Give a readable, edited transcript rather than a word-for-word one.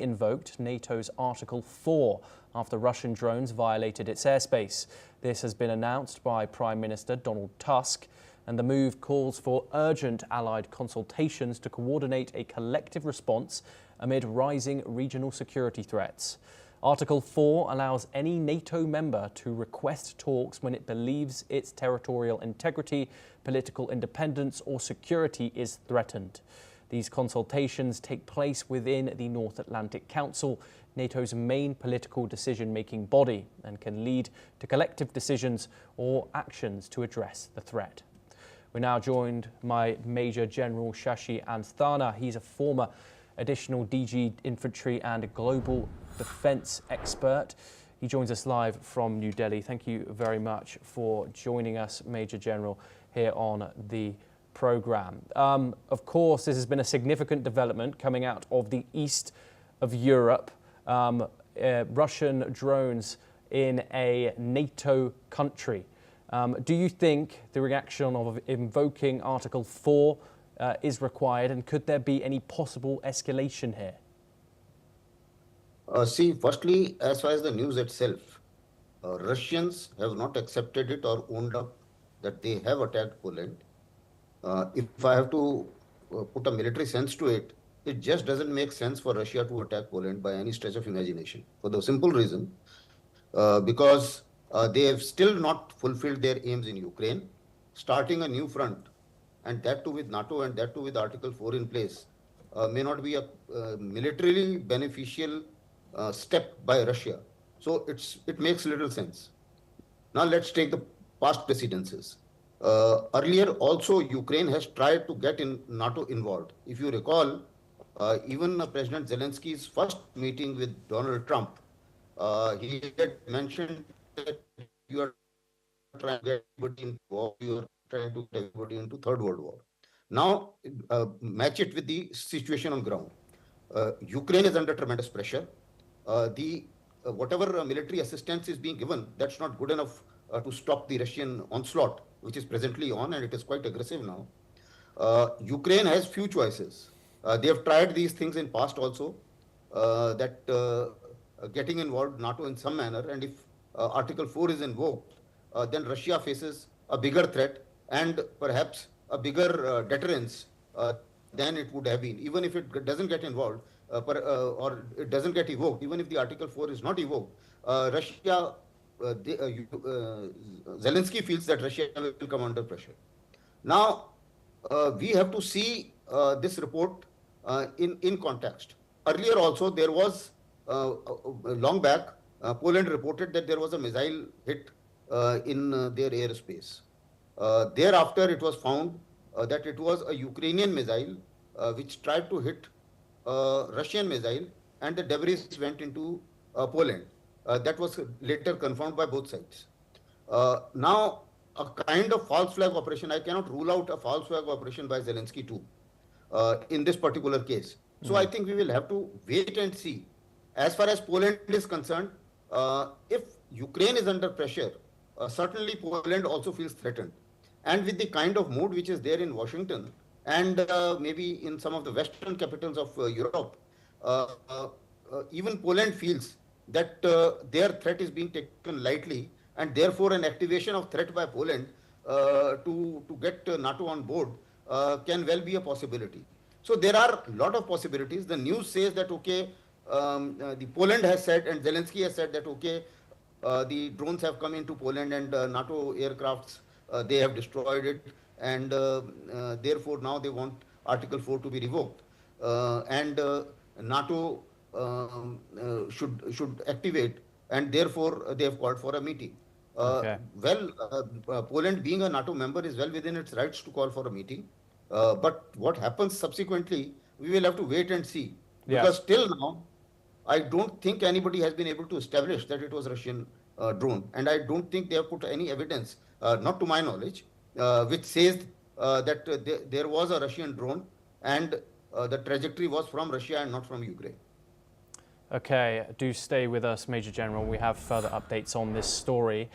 invoked NATO's Article 4 after Russian drones violated its airspace. This has been announced by Prime Minister Donald Tusk, and the move calls for urgent allied consultations to coordinate a collective response amid rising regional security threats. Article 4 allows any NATO member to request talks when it believes its territorial integrity, political independence or security is threatened. These consultations take place within the North Atlantic Council, NATO's main political decision-making body, and can lead to collective decisions or actions to address the threat. We're now joined by Major General Shashi Anthana. He's a former additional DG Infantry and Global Defence expert. He joins us live from New Delhi. Thank you very much for joining us, Major General, here on the programme. Of course, this has been a significant development coming out of the east of Europe. Russian drones in a NATO country. Do you think the reaction of invoking Article 4 is required, and could there be any possible escalation here? See, firstly, as far as the news itself, Russians have not accepted it or owned up that they have attacked Poland. If I have to put a military sense to it, it just doesn't make sense for Russia to attack Poland by any stretch of imagination. For the simple reason, because they have still not fulfilled their aims in Ukraine. Starting a new front, and that too with NATO and that too with Article 4 in place, may not be a militarily beneficial step by Russia. So it makes little sense. Now let's take the past precedences. Earlier also Ukraine has tried to get NATO involved. If you recall, even President Zelensky's first meeting with Donald Trump, he had mentioned that you are trying to get everybody into war, you are trying to get everybody into Third World War. Now, match it with the situation on ground. Ukraine is under tremendous pressure. Whatever military assistance is being given, that's not good enough to stop the Russian onslaught, which is presently on, and it is quite aggressive now. Ukraine has few choices. They have tried these things in past also, getting involved NATO in some manner, and if Article 4 is invoked, then Russia faces a bigger threat and perhaps a bigger deterrence than it would have been. Even if it doesn't get involved or it doesn't get evoked, even if the Article 4 is not evoked, Zelensky feels that Russia will come under pressure. Now, we have to see this report in context. Earlier also, there was, long back, Poland reported that there was a missile hit in their airspace. Thereafter, it was found that it was a Ukrainian missile which tried to hit Russian missile, and the debris went into Poland. That was later confirmed by both sides. Now, a kind of false flag operation, I cannot rule out a false flag operation by Zelensky too, in this particular case. So I think we will have to wait and see. As far as Poland is concerned, if Ukraine is under pressure, certainly Poland also feels threatened. And with the kind of mood which is there in Washington and maybe in some of the Western capitals of Europe, even Poland feels that their threat is being taken lightly, and therefore an activation of threat by Poland to get NATO on board can well be a possibility. So there are a lot of possibilities. The news says that, okay, the Poland has said, and Zelensky has said that, okay, the drones have come into Poland and NATO aircrafts, they have destroyed it, and therefore now they want Article 4 to be revoked. And NATO should activate, and therefore they have called for a meeting. Poland being a NATO member is well within its rights to call for a meeting. But what happens subsequently, we will have to wait and see. Because till now, I don't think anybody has been able to establish that it was a Russian drone. And I don't think they have put any evidence, not to my knowledge, which says that there was a Russian drone and the trajectory was from Russia and not from Ukraine. Okay, do stay with us, Major General. We have further updates on this story.